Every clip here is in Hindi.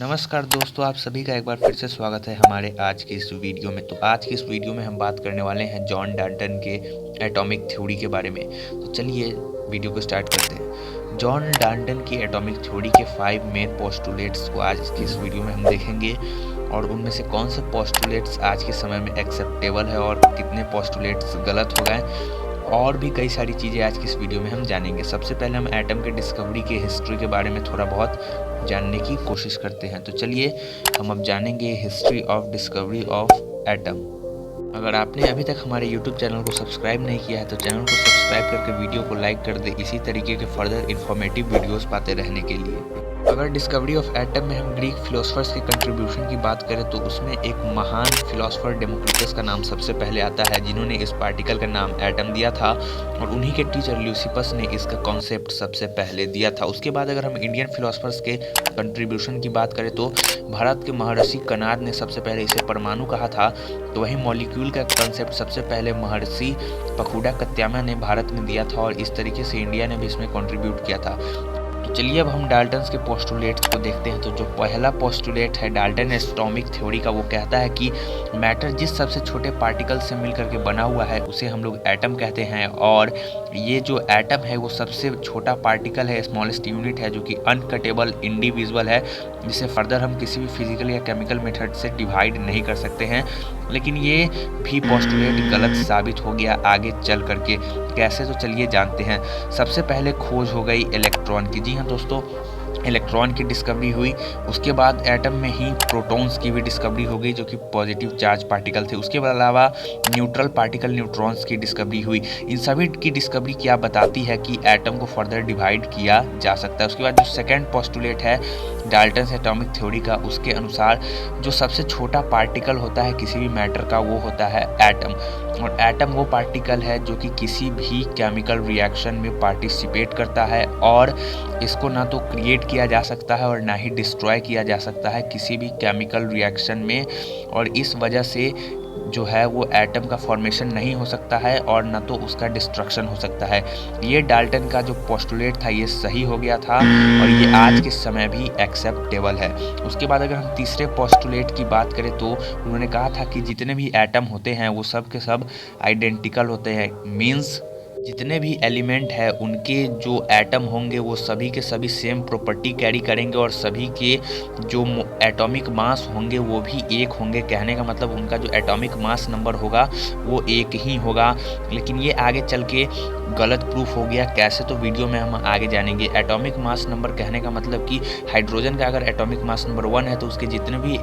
नमस्कार दोस्तों, आप सभी का एक बार फिर से स्वागत है हमारे आज की इस वीडियो में। तो आज की इस वीडियो में हम बात करने वाले हैं जॉन डाल्टन के एटॉमिक थ्योरी के बारे में। तो चलिए वीडियो को स्टार्ट करते हैं। जॉन डाल्टन की एटॉमिक थ्योरी के 5 मेन पोस्टुलेट्स को आज की इस वीडियो में हम देखेंगे और उनमें से कौन से पोस्टुलेट्स आज के समय में एक्सेप्टेबल है और कितने पोस्टुलेट्स गलत हो गए, और भी कई सारी चीज़ें आज की इस वीडियो में हम जानेंगे। सबसे पहले हम एटम के डिस्कवरी के हिस्ट्री के बारे में थोड़ा बहुत जानने की कोशिश करते हैं। तो चलिए हम अब जानेंगे history of discovery of atom. अगर आपने अभी तक हमारे YouTube चैनल को सब्सक्राइब नहीं किया है तो चैनल को सब्सक्राइब करके वीडियो को लाइक कर दे, इसी तरीके के फर्दर इन्फॉर्मेटिव वीडियोस पाते रहने के लिए। अगर डिस्कवरी ऑफ एटम में हम ग्रीक फिलोसफर्स के कंट्रीब्यूशन की बात करें तो उसमें एक महान फिलोसफर डेमोक्रिटस का नाम सबसे पहले आता है, जिन्होंने इस पार्टिकल का नाम एटम दिया था और उन्हीं के टीचर ल्यूसिपस ने इसका कॉन्सेप्ट सबसे पहले दिया था। उसके बाद अगर हम इंडियन फिलोसफर्स के कंट्रीब्यूशन की बात करें तो भारत के महर्षि कनाद ने सबसे पहले इसे परमाणु कहा था, तो वहीं मॉलिक्यूल का कंसेप्ट सबसे पहले महर्षि पखुड़ा कत्यामा ने भारत में दिया था और इस तरीके से इंडिया ने भी इसमें कंट्रीब्यूट किया था। तो चलिए अब हम डाल्टन्स के पोस्टुलेट्स को देखते हैं। तो जो पहला पोस्टुलेट है डाल्टन एटॉमिक थ्योरी का, वो कहता है कि मैटर जिस सबसे छोटे पार्टिकल से मिलकर के बना हुआ है उसे हम लोग एटम कहते हैं, और ये जो एटम है वो सबसे छोटा पार्टिकल है, स्मॉलेस्ट यूनिट है, जो कि अनकटेबल इंडिविजुअल है, जिसे फर्दर हम किसी भी फिजिकल या केमिकल मेथड से डिवाइड नहीं कर सकते हैं। लेकिन ये भी पोस्टुलेट गलत साबित हो गया आगे चल करके। कैसे, तो चलिए जानते हैं। सबसे पहले खोज हो गई इलेक्ट्रॉन की। जी हाँ दोस्तों, इलेक्ट्रॉन की डिस्कवरी हुई। उसके बाद एटम में ही प्रोटॉन्स की भी डिस्कवरी हो गई, जो कि पॉजिटिव चार्ज पार्टिकल थे। उसके अलावा न्यूट्रल पार्टिकल न्यूट्रॉन्स की डिस्कवरी हुई। इन सभी की डिस्कवरी क्या बताती है कि एटम को फर्दर डिवाइड किया जा सकता है। उसके बाद जो सेकंड पोस्टुलेट है डाल्टन्स एटॉमिक थ्योरी का, उसके अनुसार जो सबसे छोटा पार्टिकल होता है किसी भी मैटर का वो होता है एटम, और एटम वो पार्टिकल है जो कि किसी भी केमिकल रिएक्शन में पार्टिसिपेट करता है और इसको ना तो क्रिएट किया जा सकता है और ना ही डिस्ट्रॉय किया जा सकता है किसी भी केमिकल रिएक्शन में, और इस वजह से जो है वो एटम का फॉर्मेशन नहीं हो सकता है और ना तो उसका डिस्ट्रक्शन हो सकता है। ये डाल्टन का जो पोस्टुलेट था ये सही हो गया था और ये आज के समय भी एक्सेप्टेबल है। उसके बाद अगर हम तीसरे पोस्टुलेट की बात करें तो उन्होंने कहा था कि जितने भी एटम होते हैं वो सब के सब आइडेंटिकल होते हैं, मीन्स जितने भी एलिमेंट है उनके जो एटम होंगे वो सभी के सभी सेम प्रॉपर्टी कैरी करेंगे और सभी के जो एटॉमिक मास होंगे वो भी एक होंगे। कहने का मतलब उनका जो एटॉमिक मास नंबर होगा वो एक ही होगा। लेकिन ये आगे चल के गलत प्रूफ हो गया। कैसे, तो वीडियो में हम आगे जानेंगे। एटॉमिक मास नंबर कहने का मतलब कि हाइड्रोजन का अगर एटॉमिक मास नंबर 1 है तो उसके जितने भी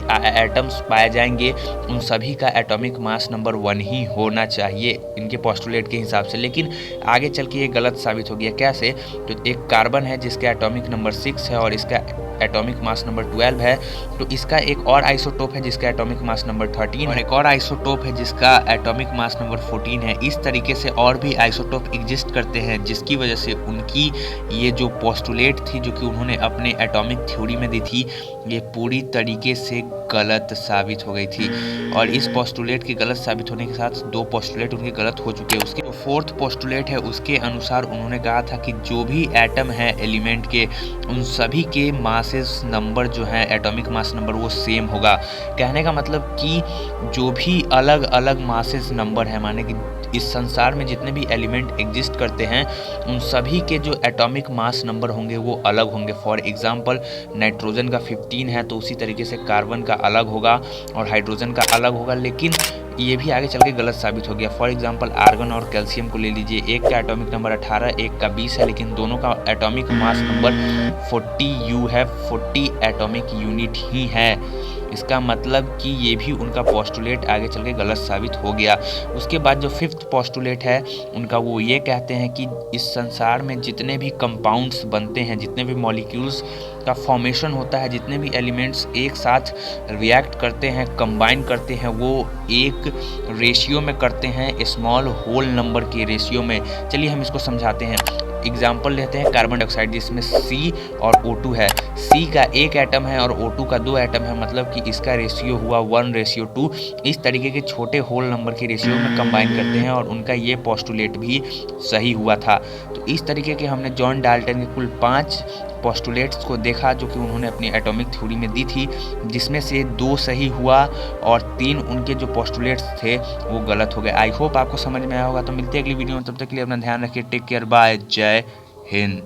एटम्स पाए जाएंगे उन सभी का एटॉमिक मास नंबर 1 ही होना चाहिए इनके पोस्टुलेट के हिसाब से। लेकिन आगे चल के ये गलत साबित हो गया। कैसे, तो एक कार्बन है जिसका एटॉमिक नंबर 6 है और इसका एटॉमिक मास नंबर 12 है, तो इसका एक और आइसोटोप है जिसका एटॉमिक मास नंबर 13 और एक और आइसोटोप है जिसका एटॉमिक मास नंबर 14 है। इस तरीके से और भी आइसोटोप एग्जिस्ट करते हैं, जिसकी वजह से उनकी ये जो पोस्टुलेट थी जो कि उन्होंने अपने एटॉमिक थ्योरी में दी थी ये पूरी तरीके से गलत साबित हो गई थी। और इस पोस्टुलेट के गलत साबित होने के साथ 2 पोस्टुलेट उनके गलत हो चुके हैं। उसके जो 4th पोस्टुलेट है उसके अनुसार उन्होंने कहा था कि जो भी एटम है एलिमेंट के उन सभी के मासेस नंबर जो है एटॉमिक मास नंबर वो सेम होगा। कहने का मतलब कि जो भी अलग अलग मासेस नंबर है, माने कि इस संसार में जितने भी एलिमेंट एग्जिस्ट करते हैं उन सभी के जो एटॉमिक मास नंबर होंगे वो अलग होंगे। फॉर एग्जांपल नाइट्रोजन का 15 है तो उसी तरीके से कार्बन का अलग होगा और हाइड्रोजन का अलग होगा। लेकिन ये भी आगे चल के गलत साबित हो गया। फॉर एग्जांपल आर्गन और कैल्शियम को ले लीजिए, एक का एटॉमिक नंबर 18 एक का 20 है, लेकिन दोनों का एटॉमिक मास नंबर 40U है, 40 एटॉमिक यूनिट ही है। इसका मतलब कि ये भी उनका पोस्टुलेट आगे चल के गलत साबित हो गया। उसके बाद जो 5th पोस्टुलेट है उनका, वो ये कहते हैं कि इस संसार में जितने भी कंपाउंड्स बनते हैं, जितने भी मॉलिक्यूल्स का फॉर्मेशन होता है, जितने भी एलिमेंट्स एक साथ रिएक्ट करते हैं, कंबाइन करते हैं, वो एक रेशियो में करते हैं, स्मॉल होल नंबर के रेशियो में। चलिए हम इसको समझाते हैं। एग्जाम्पल लेते हैं कार्बन डाइऑक्साइड, जिसमें C और O2 है। C का एक एटम है और O2 का 2 एटम है, मतलब कि इसका रेशियो हुआ 1:2। इस तरीके के छोटे होल नंबर के रेशियो में कंबाइन करते हैं और उनका ये पोस्टुलेट भी सही हुआ था। तो इस तरीके के हमने जॉन डाल्टन के कुल 5 पोस्टुलेट्स को देखा जो कि उन्होंने अपनी एटॉमिक थ्योरी में दी थी, जिसमें से 2 सही हुआ और 3 उनके जो पोस्टुलेट्स थे वो गलत हो गए। आई होप आपको समझ में आया होगा। तो मिलते हैं अगली वीडियो में, तब तक के लिए अपना ध्यान रखिए। टेक केयर, बाय, जय हिंद।